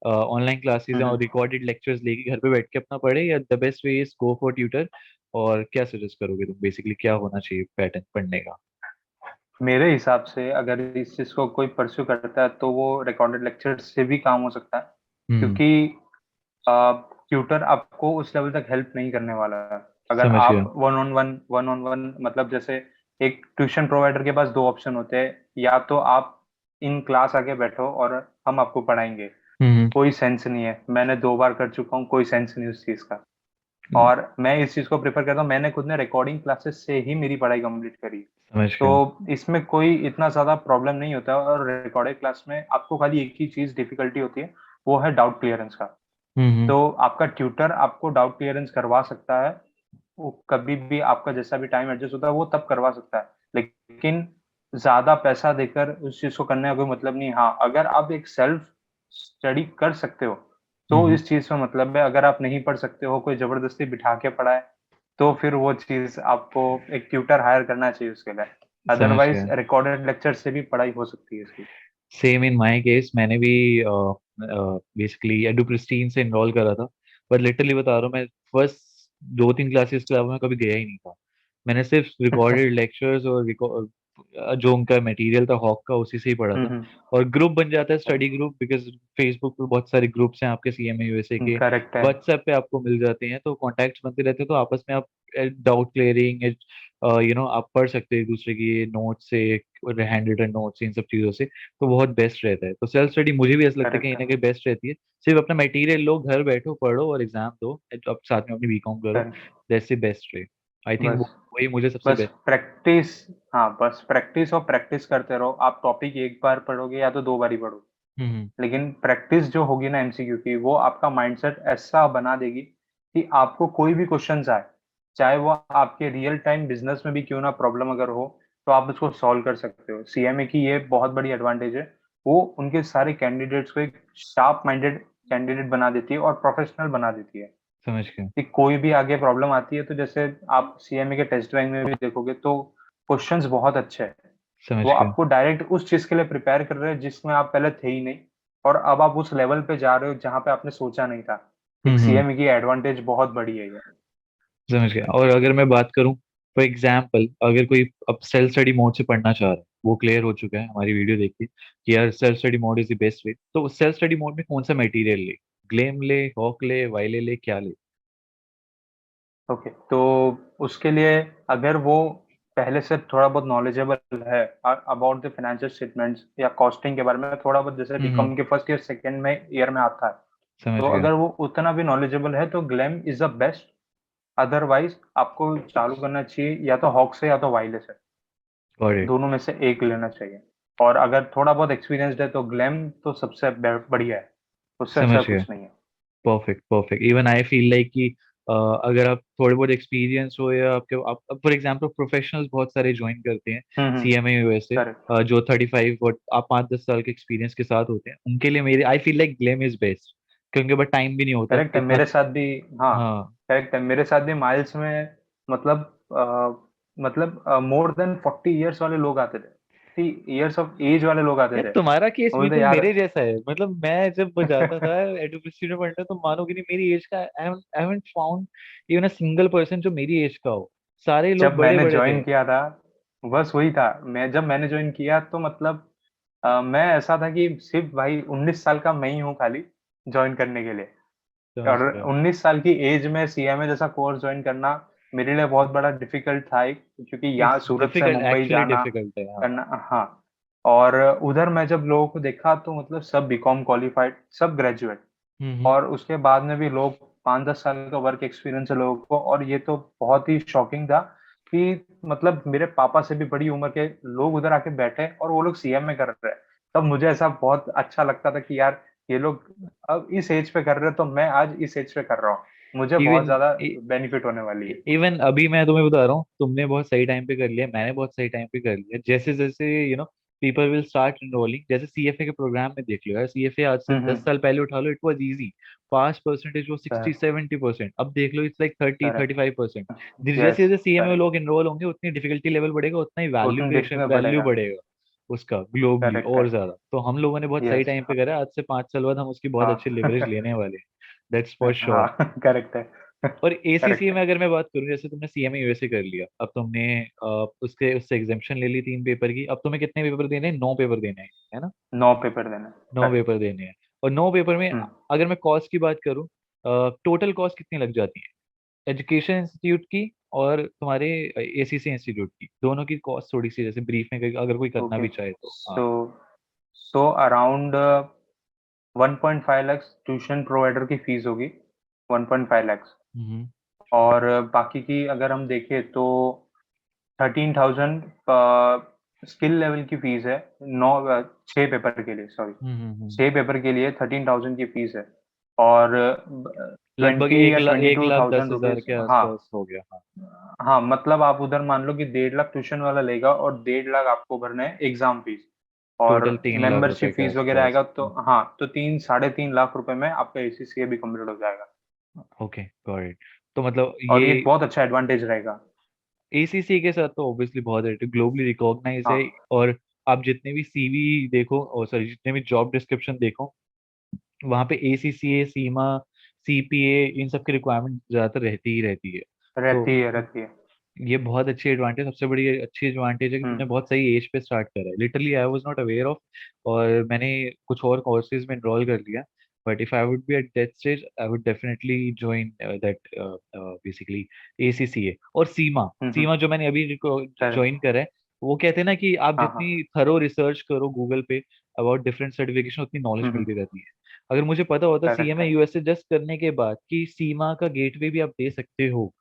ऑनलाइन क्लासेस और रिकॉर्डेड लेक्चर्स लेके घर पे बैठ के अपना पढ़े, या the best way is go for tutor? और क्या सजेस्ट करोगे तुम, बेसिकली क्या होना चाहिए पैटर्न पढ़ने का? मेरे हिसाब से अगर इस चीज को कोई परस्यू करता है तो वो रिकॉर्डेड लेक्चर से भी काम हो सकता है, हम्म। क्योंकि ट्यूटर आपको उस लेवल तक हेल्प नहीं करने वाला है। अगर समझ गया। आप वन ऑन वन मतलब जैसे एक ट्यूशन प्रोवाइडर के पास दो ऑप्शन होते हैं, या तो आप इन क्लास आके बैठो और हम आपको पढ़ाएंगे, हम्म। कोई सेंस नहीं है, मैंने 2 बार कर चुका हूँ, कोई सेंस नहीं उस चीज का। और मैं इस चीज को प्रेफर करता हूँ, मैंने खुद ने रिकॉर्डिंग क्लासेस से ही मेरी पढ़ाई कंप्लीट करी। समझ तो गया। इसमें कोई इतना ज्यादा प्रॉब्लम नहीं होता, और रिकॉर्डेड क्लास में आपको खाली एक ही चीज डिफिकल्टी होती है, वो है डाउट क्लियरेंस का। हम्म। तो आपका ट्यूटर आपको डाउट क्लियरेंस करवा सकता है, वो कभी भी आपका जैसा भी टाइम एडजस्ट होता है वो तब करवा सकता है, लेकिन ज्यादा पैसा देकर उस चीज को करने का कोई मतलब नहीं। हाँ, अगर आप एक सेल्फ स्टडी कर सकते हो तो हम्म। इस चीज में मतलब है। अगर आप नहीं पढ़ सकते हो, कोई जबरदस्ती बिठा के पढ़ाए, तो फिर वो चीज आपको एक ट्यूटर हायर करना चाहिए उसके लिए। समझ अदरवाइज गया। रिकॉर्डेड लेक्चर से भी पढ़ाई हो सकती है इसकी। सेम इन माय केस, मैंने भी बेसिकली एडुप्रिस्टीन से इनरोल करा था। पर लिटरली बता रहा हूँ, मैं फर्स्ट 2-3 क्लासेस के अलावा मैं कभी गया ही नहीं था। मैंने सिर्फ रिकॉर्डेड लेक्चर्स और जो उनका मटेरियल था हॉक का, उसी से ही पढ़ा था। और ग्रुप बन जाता है, स्टडी ग्रुप, बिकॉज फेसबुक पे बहुत सारे ग्रुप्स हैं आपके सीएमए यूएसए के। करेक्ट है। व्हाट्सएप पे आपको मिल जाते हैं, तो कॉन्टैक्ट्स बनते रहते हैं, तो आपस में आप डाउट क्लियरिंग, आप पढ़ सकते हैं एक दूसरे की नोट से, हैंड रिटन नोट्स, इन सब चीज़ों से। तो बहुत बेस्ट रहता है। तो सेल्फ स्टडी मुझे भी ऐसा लगता है कि करेक्ट कहीं है। ना कहीं बेस्ट रहती है। सिर्फ अपना मटेरियल लो, घर बैठो, पढ़ो और एग्जाम दो, अब साथ में अपनी बीकॉम करो। Correct. That's the best way. I think बस वही मुझे सबसे बस बेस्ट। प्रैक्टिस। हाँ, बस प्रैक्टिस और प्रैक्टिस करते रहो। आप टॉपिक एक बार पढ़ोगे या तो 2 बार ही पढ़ो, हम्म। लेकिन प्रैक्टिस जो होगी ना एमसीक्यू की, वो आपका माइंडसेट ऐसा बना देगी कि आपको कोई भी क्वेश्चन आए, चाहे वो आपके रियल टाइम बिजनेस में भी क्यों ना प्रॉब्लम अगर हो, तो आप उसको सॉल्व कर सकते हो। सीएमए की ये बहुत बड़ी एडवांटेज है, वो उनके सारे कैंडिडेट्स को एक शार्प माइंडेड कैंडिडेट बना देती है और प्रोफेशनल बना देती है। समझ गया। कि कोई भी आगे प्रॉब्लम आती है, तो जैसे आप सीएमए के टेस्ट बैंक में भी देखोगे तो क्वेश्चंस बहुत अच्छे हैं। समझ वो गया। आपको डायरेक्ट उस चीज के लिए प्रिपेयर कर रहे हैं जिसमें आप पहले थे ही नहीं, और अब आप उस लेवल पे जा रहे हो जहां पे आपने सोचा नहीं था। एक हम्म। सीएमए की एडवांटेज बहुत बड़ी है ये। समझ गया। और अगर मैं बात करूं, फॉर एग्जाम्पल, अगर कोई अब सेल्फ स्टडी मोड से पढ़ना चाह रहा है, वो क्लियर हो चुका है हमारी वीडियो देख के कि यार self study mode is the best वे, तो सेल्फ स्टडी मोड में कौन सा मटेरियल ले? ग्लेम ले, हॉक ले, वाइले ले, क्या ले? ओके, तो उसके लिए अगर वो पहले से थोड़ा बहुत नॉलेजेबल है अबाउट द फाइनेंशियल स्टेटमेंट्स या कॉस्टिंग के बारे में, थोड़ा बहुत जैसे हम्म। बीकॉम के फर्स्ट ईयर सेकेंड में ईयर में आता है, समझ तो गया। अगर वो उतना भी नॉलेजेबल है तो glam is the best. Otherwise आपको चालू करना चाहिए या तो हॉक से या तो वाइले से, गॉट इट। दोनों में से एक लेना चाहिए। और अगर थोड़ा बहुत एक्सपीरियंसड है तो ग्लैम तो सबसे बढ़िया है, उससे समझ अच्छा गया। कुछ नहीं है। Perfect perfect. Even I feel like कि अगर आप थोड़े बहुत एक्सपीरियंस हो, या आपके आप फॉर एग्जांपल प्रोफेशनल्स बहुत सारे ज्वाइन करते हैं हम्म। CMA USA, correct. जो 35 और आप 5-10 साल के एक्सपीरियंस के साथ होते हैं, उनके लिए मेरे I feel like glam is best, क्योंकि बट टाइम भी नहीं होता करेक्ट है इतना। मेरे साथ भी। हाँ, हाँ। करेक्ट है मेरे साथ भी। माइल्स में मतलब मोर देन 40 ईयर्स वाले लोग आते थे, 40 ईयर्स ऑफ एज वाले लोग आते यार थे। तुम्हारा केस वो बोलते बिल्कुल यार। मेरे जैसा है। मतलब मैं जब जाता था एडुकेशन में पढ़ने, तो मानोगे नहीं, मेरी एज का I haven't found even a single person जो मेरी एज का हो। सारे लोग जब बड़े मैंने बड़े थे। ज्वाइन किया था, बस वही था। जब मैंने ज्वाइन किया तो मतलब मैं ऐसा था कि सिर्फ भाई 19 साल का मैं ही हूँ खाली ज्वाइन करने के लिए। समझ और गया। 19 साल की एज में सीएमए जैसा कोर्स ज्वाइन करना मेरे लिए बहुत बड़ा डिफिकल्ट था क्योंकि यहाँ इट्स सूरत से डिफिकल्ट, मुंबई एक्चुअली जाना डिफिकल्ट है, हाँ। करना। हाँ। और उधर मैं जब लोगों को देखा तो मतलब सब बीकॉम क्वालिफाइड, सब ग्रेजुएट, हम्म। और उसके बाद में भी लोग 5-10 साल का वर्क एक्सपीरियंस है लोगों को। और ये तो बहुत ही शॉकिंग था कि मतलब मेरे पापा से भी बड़ी उम्र के लोग उधर आके बैठे और वो लोग सीएम में कर रहे हैं। तब मुझे ऐसा बहुत अच्छा लगता था कि यार ये लोग अब इस एज पे कर रहे हैं, तो मैं आज इस एज पे कर रहा हूँ, मुझे बहुत इवन ज्यादा बेनिफिट होने वाली है। इवन अभी मैं तुम्हें बता रहा हूँ, तुमने बहुत सही टाइम पे कर लिया, मैंने बहुत सही टाइम पे कर लिया। जैसे जैसे पीपल विल स्टार्ट एनरोलिंग, जैसे सीएफए के प्रोग्राम में देख लो यार, सीएफए आज से 10 साल पहले उठा लो, it was easy. Pass percentage वो 60-70%, अब देख लो इट्स लाइक 30-35%। जैसे यस, जैसे सीएमए में करेक्ट, लोग एनरोल होंगे, उतनी डिफिकल्टी लेवल बढ़ेगा, उतना ही उतनी वैल्यूएशन डिफिकल्ट वैल्यू बढ़ेगा। बढ़ेगा उसका ग्लोबली करेक्ट और है। ज्यादा। तो हम लोगों ने बहुत सही यस। टाइम पे करा, आज से 5 साल बाद हम उसकी बहुत अच्छी लिवरेज हाँ। लेने वाले हैं। That's for sure. हाँ, करेक्ट है। और एसीसीए करेक्ट में है। अगर मैं बात करूँ, जैसे तुमने सीएमए यूएसए कर लिया, अब तुमने उसके उससे एग्जाम्पशन ले ली 3 पेपर की, अब तुम्हें कितने पेपर देने हैं? 9 पेपर देने हैं, है ना? 9 पेपर देना। 9 पेपर करेक्ट। देने हैं। और 9 पेपर में हम्म। अगर मैं कॉस्ट की बात करूँ, टोटल कॉस्ट कितनी लग जाती है एजुकेशन इंस्टीट्यूट की और तुम्हारे एसीसी इंस्टीट्यूट की, दोनों की कॉस्ट थोड़ी सी जैसे ब्रीफ में अगर कोई करना ओके। भी चाहे तो? हाँ। So so around 1.5 lakh tuition provider की फीस होगी, 1.5 लाख। हम्म। और बाकी की अगर हम देखें तो 13,000 स्किल लेवल की फीस है। 6 पेपर के लिए, सॉरी, हम्म। 6 पेपर के लिए 13,000 की फीस है। और लगभग 20 एक या लाख ट्वेंटी एक टू लाख दस थाउजेंड हजार रुपीज के हाँ। आसपास हो गया, हाँ। हाँ, मतलब आप उधर मान लो कि 1.5 लाख ट्यूशन वाला लेगा और 1.5 लाख आपको भरना है एग्जाम फीस। और टोटल 3 लाख रुपए मेंबरशिप के फीस वगैरह आसपास। आएगा, तो हाँ, तो 3 साढ़े 3 लाख रुपए में आपका एसीसीए भी कंप्लीट हो जाएगा। Okay, got it. तो मतलब और ये ये एक बहुत अच्छा एडवांटेज रहेगा। एसीसी के साथ तो ऑब्वियसली बहुत है, ग्लोबली रिकॉग्नाइज है। हाँ। और आप जितने भी सीवी देखो, और सॉरी जितने भी जॉब डिस्क्रिप्शन देखो, वहाँ पे एसीसीए, सीमा, सीपीए, इन सब की रिक्वायरमेंट ज्यादातर रहती ही रहती है। तो रहती है, रहती है। ये बहुत अच्छी एडवांटेज, सबसे बड़ी अच्छी एडवांटेज है कि हम्म। तुमने बहुत सही एज पे स्टार्ट करा है। Literally I was not aware of, और मैंने कुछ और कोर्सेज में एनरोल कर लिया। But if I would be at that stage, I would definitely join that basically ACCA और सीमा। हम्म। सीमा जो मैंने अभी करेक्ट। ज्वाइन करा है, वो कहते हैं ना कि आप हाँ, जितनी हाँ। थरो रिसर्च करो गूगल पे अबाउट डिफरेंट सर्टिफिकेशन, उतनी नॉलेज हम्म। मिलती रहती है। अगर मुझे पता होता करेक्ट सीएमए है। यूएसए जस्ट करने के बाद कि सीमा का गेटवे भी आप दे सकते हो,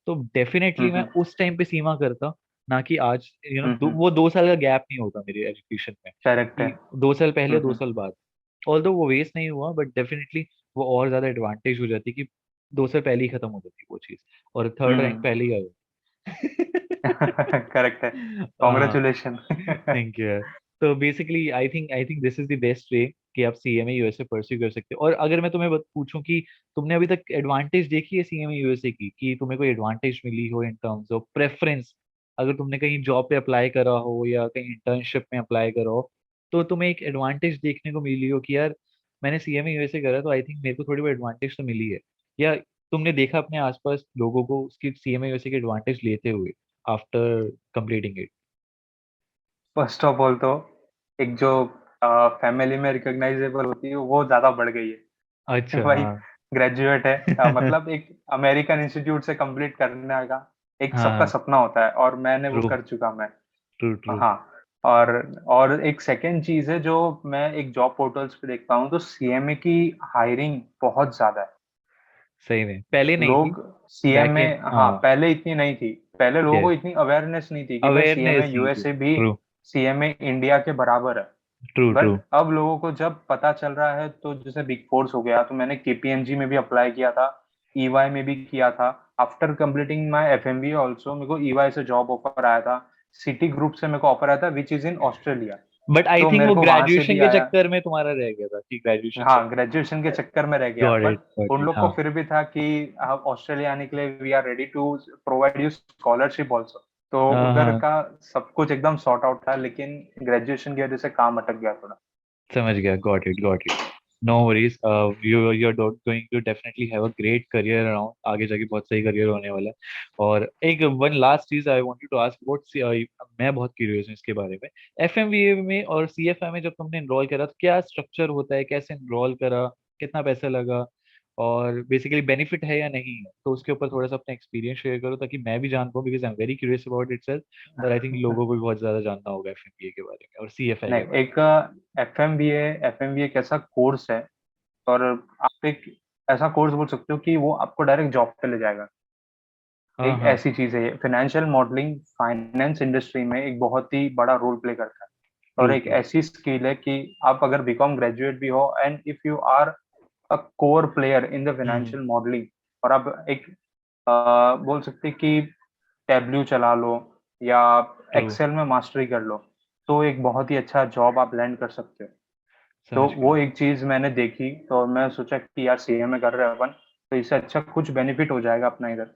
तो डेफिनेटली मैं हम्म। उस टाइम पे सीमा करता, ना कि आज। हम्म। वो 2 साल का गैप नहीं होता मेरे एजुकेशन में करेक्ट है। कि 2 साल पहले, दो हम्म। साल बाद। ऑल्दो वो वेस्ट नहीं हुआ, बट डेफिनेटली वो और ज्यादा एडवांटेज हो जाती कि 2 साल पहले ही खत्म हो जाती वो चीज, और थर्ड रैंक हम्म। पहले ही आ करेक्ट है। जाती। कॉन्ग्रेचुलेशन। Thank you. तो basically I think this is the best way कि आप सीएमए यूएसए परस्यू कर सकते हो। और अगर मैं तुम्हें पूछूं कि तुमने अभी तक एडवांटेज देखी है सीएमए यूएसए की, कि तुम्हें कोई एडवांटेज मिली हो इन टर्म्स ऑफ प्रेफरेंस, अगर तुमने कहीं जॉब पे अप्लाई करा हो या कहीं इंटर्नशिप में अप्लाई करा हो, तो तुम्हें एक एडवांटेज देखने को मिली हो कि यार मैंने सीएमए यूएसए करा, तो आई थिंक मेरे को थोड़ी बहुत एडवांटेज तो मिली है, या तुमने देखा अपने आसपास लोगों को उसकी सीएमए यूएसए के एडवांटेज लेते हुए after completing it? First of all तो एक जो फैमिली में रिकॉग्नाइजेबल होती है वो ज्यादा बढ़ गई है। अच्छा, भाई, हाँ। ग्रेजुएट है, मतलब एक अमेरिकन इंस्टीट्यूट से कंप्लीट करने का एक सबका हाँ, सपना होता है, और मैंने वो ट्रू, कर चुका मैं। True, true. हाँ। और एक सेकंड चीज है जो मैं एक जॉब पोर्टल्स पे देखता हूँ, तो सीएमए की हायरिंग बहुत ज्यादा है। सही में पहले नहीं थी। लोग बैक सीएमए, इन, हाँ, हाँ। पहले इतनी नहीं थी। पहले लोगों को यस, इतनी अवेयरनेस नहीं थी कि भाई सीएमए अवेयरनेस नहीं थी। यूएसए भी ट्रू, सीएमए इंडिया के बराबर है। True, true. बट अब लोगों को जब पता चल रहा है, तो जैसे बिग फोर्स हो गया, तो मैंने केपीएमजी में भी अप्लाई किया था, ईवाई में भी किया था। आफ्टर कंप्लीटिंग माय एफएमबीए ऑल्सो, मेरे को ईवाई से जॉब ऑफर आया था। सिटी ग्रुप से मेरे को ऑफर आया था, which is in Australia. But I तो थिंक मेरे वो को वहां से ग्रेजुएशन भी के आया। चक्कर में तुम्हारा रह गया था कि ग्रेजुएशन हाँ, कंप्लीट। ग्रेजुएशन के चक्कर में रह गया, गॉट बट इट, गॉट उन इट, लोग को हाँ। फिर भी था कि ऑस्ट्रेलिया आने के लिए we are ready to provide you scholarship also. तो हाँ, उधर हाँ, का सब कुछ एकदम सॉर्ट आउट था, लेकिन ग्रेजुएशन की वजह से काम अटक गया थोड़ा। समझ गया, got it, got it. No worries, you are going to definitely have a great career around, आगे जाके बहुत सही करियर होने वाला है। और एक वन लास्ट चीज I wanted to ask about, मैं बहुत क्यूरियस हूँ इसके बारे में। एफएमवीए में और सीएफए में जब तुमने एनरोल करा, तो क्या स्ट्रक्चर होता है, कैसे एनरोल करा, कितना पैसा लगा, और बेसिकली बेनिफिट है या नहीं है, तो उसके ऊपर थोड़ा सा अपना एक्सपीरियंस शेयर करो ताकि मैं भी जान पाऊँ, because I am very curious about it self. और आई थिंक लोगों को भी बहुत ज्यादा जानना होगा एफएमवीए के बारे में और सीएफए नहीं, के बारे एक एफएमबीए एक ऐसा कोर्स है, और आप एक ऐसा कोर्स बोल सकते हो कि वो आपको डायरेक्ट जॉब पे ले जाएगा। में। हाँ, एक हाँ। ऐसी चीज है, फाइनेंशियल मॉडलिंग फाइनेंस इंडस्ट्री में एक बहुत ही बड़ा रोल प्ले करता है। और ट्रू एक ट्रू ऐसी स्किल है कि आप अगर बीकॉम ग्रेजुएट भी हो and if you are a core player in the hmm financial modelling, और आप एक बोल सकते हैं कि टैबल्यू चला लो या ट्रू एक्सेल में मास्टरी कर लो, तो एक बहुत ही अच्छा जॉब आप लैंड कर सकते हो। तो समझ वो गया एक चीज मैंने देखी, तो मैं सोचा कि यार सीएमए कर रहे हैं अपन, तो इससे अच्छा कुछ बेनिफिट हो जाएगा अपना इधर,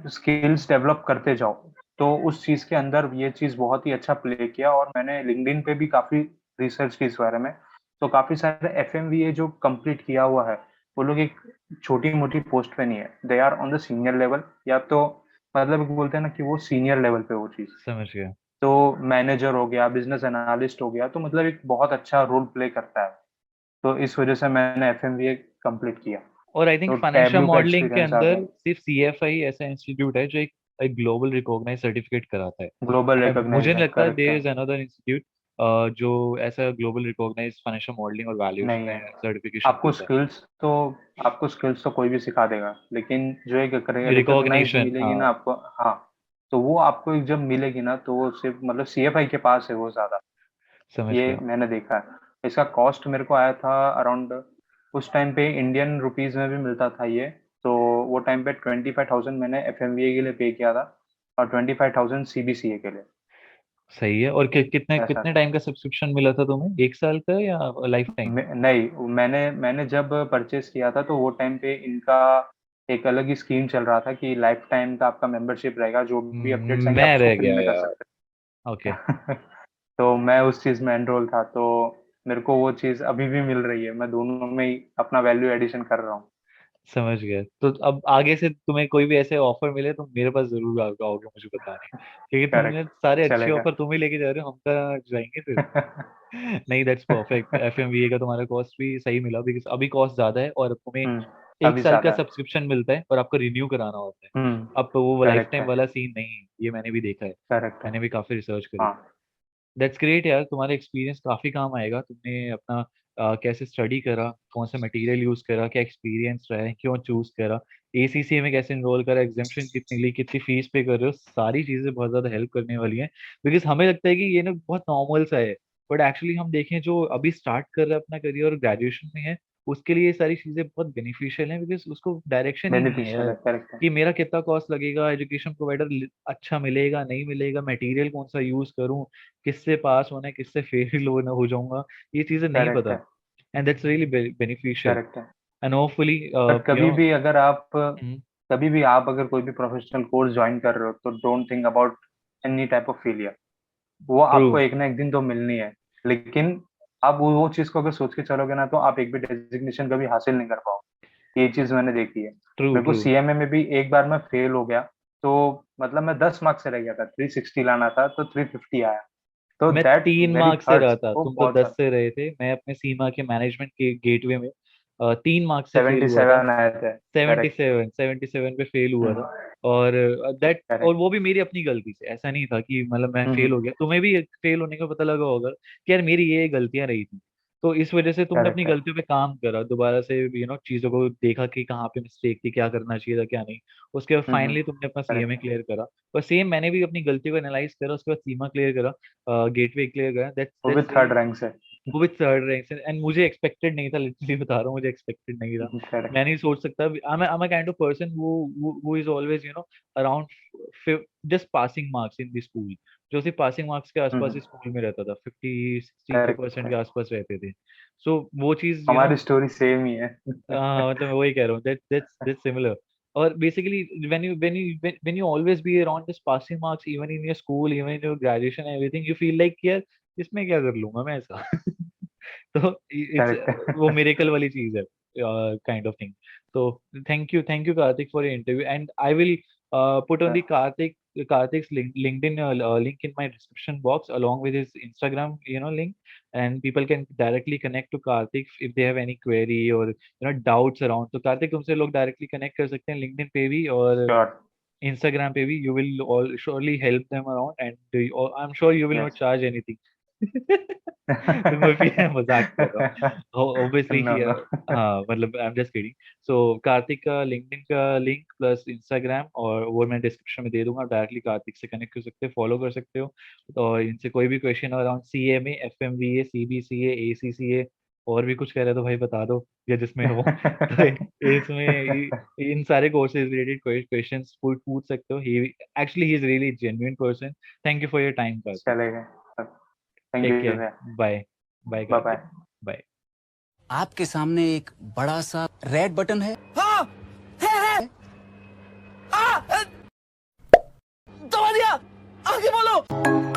स्किल्स डेवलप करते जाओ। तो उस चीज के अंदर ये चीज बहुत ही अच्छा प्ले किया, और मैंने लिंक्डइन पे भी काफी रिसर्च की इस बारे में। तो काफी सारे एफएमवीए जो कंप्लीट किया हुआ है, वो लोग एक छोटी मोटी पोस्ट पे नहीं है, they are on the senior level, या तो मतलब बोलते हैं ना कि वो सीनियर लेवल पे वो चीज। समझ गया। तो मैनेजर हो गया, बिजनेस एनालिस्ट हो गया, तो मतलब एक बहुत अच्छा रोल प्ले करता है। तो इस वजह से मैंने एफएमवीए कंप्लीट किया। और आई थिंक तो फाइनेंशियल टैबलू का मॉडलिंग के एक्सपीरियंस आ अंदर गया, सिर्फ सीएफआई ऐसा इंस्टीट्यूट है जो एक ग्लोबल रिकॉग्नाइज सर्टिफिकेट कराता है। ग्लोबल मुझे रिकॉग्नाइज नहीं है, लगता करेक्ट देयर है। इज अनदर इंस्टीट्यूट जो ऐसा ग्लोबल रिकॉग्नाइज फाइनेंशियल मॉडलिंग और वैल्यूएशन नहीं है। में सर्टिफिकेशन आपको देता है। स्किल्स तो आपको स्किल्स तो कोई भी सिखा देगा, लेकिन जो एक रिकॉग्नाइज्ड रिकॉग्निशन, मिलेगी हाँ ना आपको, हाँ, तो वो आपको एक जब मिलेगी ना, तो वो सिर्फ मतलब सीएफआई के पास है वो ज्यादा। समझ ये गया। मैंने देखा है। इसका कॉस्ट मेरे को आया था अराउंड, उस टाइम पे इंडियन रुपीज में भी मिलता था ये। तो वो टाइम पे 25,000 मैंने एफएमवीए के लिए पे किया था, और 25,000 सीबीसीए के लिए। सही है। और कितने ऐसा कितने था। टाइम का सब्सक्रिप्शन मिला था तुम्हें, एक साल का या लाइफ टाइम? नहीं, मैंने जब परचेस किया था, तो वो टाइम पे इनका एक अलग ही स्कीम चल रहा था कि लाइफ टाइम का आपका मेंबरशिप रहेगा, जो भी अपडेट्स आएंगे आप मैं उसको रह फ्री गया में कर यार। सकते ओके। हैं। तो मैं उस चीज में एनरोल था, तो मेरे को वो चीज अभी भी मिल रही है, मैं दोनों में ही अपना वैल्यू एडिशन कर रहा हूँ। समझ गया। तो अब आगे से तुम्हें कोई भी ऐसे ऑफर मिले तो मेरे पास जरूर आओगे मुझे बताने, क्योंकि तुमने करेक्ट, सारे अच्छे चलेगा। ऑफर तुम ही लेके जा रहे हो, हम कहाँ जाएंगे फिर। नहीं, दैट्स परफेक्ट। एफएमवीए का तुम्हारा कॉस्ट भी सही मिला, बिकॉज अभी कॉस्ट ज्यादा है और तुम्हें हम्म, एक अभी साल का ज्यादा है। सब्सक्रिप्शन मिलता है और आपको रिन्यू कराना होता है। अब तो वो लाइफ करेक्ट टाइम है, वाला सीन नहीं है, ये मैंने भी देखा है। करेक्ट है। मैंने भी काफी रिसर्च करी। हाँ। दैट्स ग्रेट यार, तुम्हारा एक्सपीरियंस काफी काम आएगा। तुमने अपना कैसे स्टडी करा, कौन सा मटेरियल यूज करा, क्या एक्सपीरियंस रहा है, क्यों चूज करा, एसीसी में कैसे इनरोल करा, एग्जामेशन कितनी ली, कितनी फीस पे कर रहे हो, सारी चीजें बहुत ज्यादा हेल्प करने वाली हैं। बिकॉज हमें लगता है कि ये ना बहुत नॉर्मल सा है, बट एक्चुअली हम देखें जो अभी स्टार्ट कर रहा है अपना करियर और ग्रेजुएशन में है, उसके लिए ये सारी चीजें बहुत बेनिफिशियल हैं, बिकॉज उसको डायरेक्शन ही नहीं है बेनिफिशियल यार है, करेक्ट है। कि मेरा कितना कॉस्ट लगेगा, एजुकेशन प्रोवाइडर अच्छा मिलेगा नहीं मिलेगा, मटेरियल कौन सा यूज करूं, किससे पास होना है किससे फेल होना हो जाऊंगा, ये चीजें नहीं करेक्ट पता। है, and that's really beneficial. Correct है। And hopefully but you know. कभी भी आप अगर कोई भी प्रोफेशनल कोर्स ज्वाइन कर रहे हो, तो don't think about any type of failure. वो ट्रू आपको एक ना एक दिन तो मिलनी है, लेकिन आप वो चीज को अगर सोच के चलोगे ना, तो आप एक भी डेजिग्नेशन कभी हासिल नहीं कर पाओगे। ये चीज मैंने देखी है। ट्रू मेरे को ट्रू। सीएमए में भी एक बार मैं फेल हो गया, तो मतलब मैं 10 मार्क्स से रह गया था, 360 लाना था तो 350 आया। तो मैं दैट 3 मार्क्स से रहा हर्ट्स, था, वो तुम तो बहुत 10 ज्यादा। से रहे थे। मैं अपने सीमा के मैनेजमेंट के गेटवे में 3 मार्क्स से फेल हुआ था। 77 आए थे। करेक्ट। 77 पे फेल हुआ था। और दैट, और करेक्ट। वो भी मेरी अपनी गलती से, ऐसा नहीं था कि मतलब मैं फेल हम्म। हो गया। तुम्हें भी फेल होने का पता लगा होगा कि यार मेरी ये गलतियां रही थी, तो इस वजह से तुमने अपनी करेक्ट है। गलतियों पे काम करा, दोबारा से चीजों को देखा कि कहाँ पे मिस्टेक थी, क्या करना चाहिए था क्या नहीं। उसके बाद फाइनली तुमने अपना सीएमए करेक्ट। क्लियर करा। और सेम मैंने भी अपनी गलतियों को एनालाइज करा, उसके बाद सीमा क्लियर करा, गेटवे क्लियर करा। दैट्स वो भी दैट्स थर्ड रियली, रैंक से। वो भी थर्ड रैंक से। एंड मुझे एक्सपेक्टेड नहीं था, लिटरली बता रहा हूँ, मुझे एक्सपेक्टेड नहीं था। करेक्ट। मैं नहीं सोच सकता। I'm a kind of person who is always around just passing marks in the school, जो सिर्फ पासिंग मार्क्स के आसपास ही स्कूल में रहता था, 50-60% के करेक्ट। आसपास रहते थे। सो वो चीज हमारी स्टोरी सेम ही है। मतलब मैं वही कह रहा हूँ, that's similar। और basically when you always be around just passing marks, even in your school, even in your graduation and everything, you feel like यार इसमें क्या कर लूंगा मैं ऐसा। तो इट्स करेक्ट वो है। मिरेकल वाली चीज है, काइंड ऑफ थिंग। तो thank you Kartik for your interview, and I will put on the Karthik's LinkedIn link in my description box along with his Instagram link, and people can directly connect to Karthik if they have any query or doubts around. तो कार्तिक तुमसे लोग directly connect कर सकते हैं LinkedIn पे भी और sure. Instagram पे भी। You will all surely help them around, and I am sure you will not yes. Charge anything. तो मैं भी मजाक कर रहा हूँ ऑब्वियसली नो नो। हाँ मतलब I am just kidding. So Kartik का लिंक्डइन का लिंक प्लस इंस्टाग्राम और वो मैं डिस्क्रिप्शन में दे दूंगा, डायरेक्टली कार्तिक से कनेक्ट कर सकते हो, फॉलो कर सकते हो। और इनसे कोई भी question around CMA FMVA CBCA ACCA और भी कुछ कह रहे हो तो भाई बता दो, या जिसमें हो तो इसमें इन सारे कोर्सेज रिलेटेड क्वेश्चंस पूछ पूछ सकते हो। He actually he is really genuine person. Thank you for your time Kartik. चलेगा। Thank take you care. भैया। Bye. Bye bye Kartik. Bye. Bye. आपके सामने एक बड़ा सा रेड बटन है। हाँ, है। दबा दिया, आगे बोलो।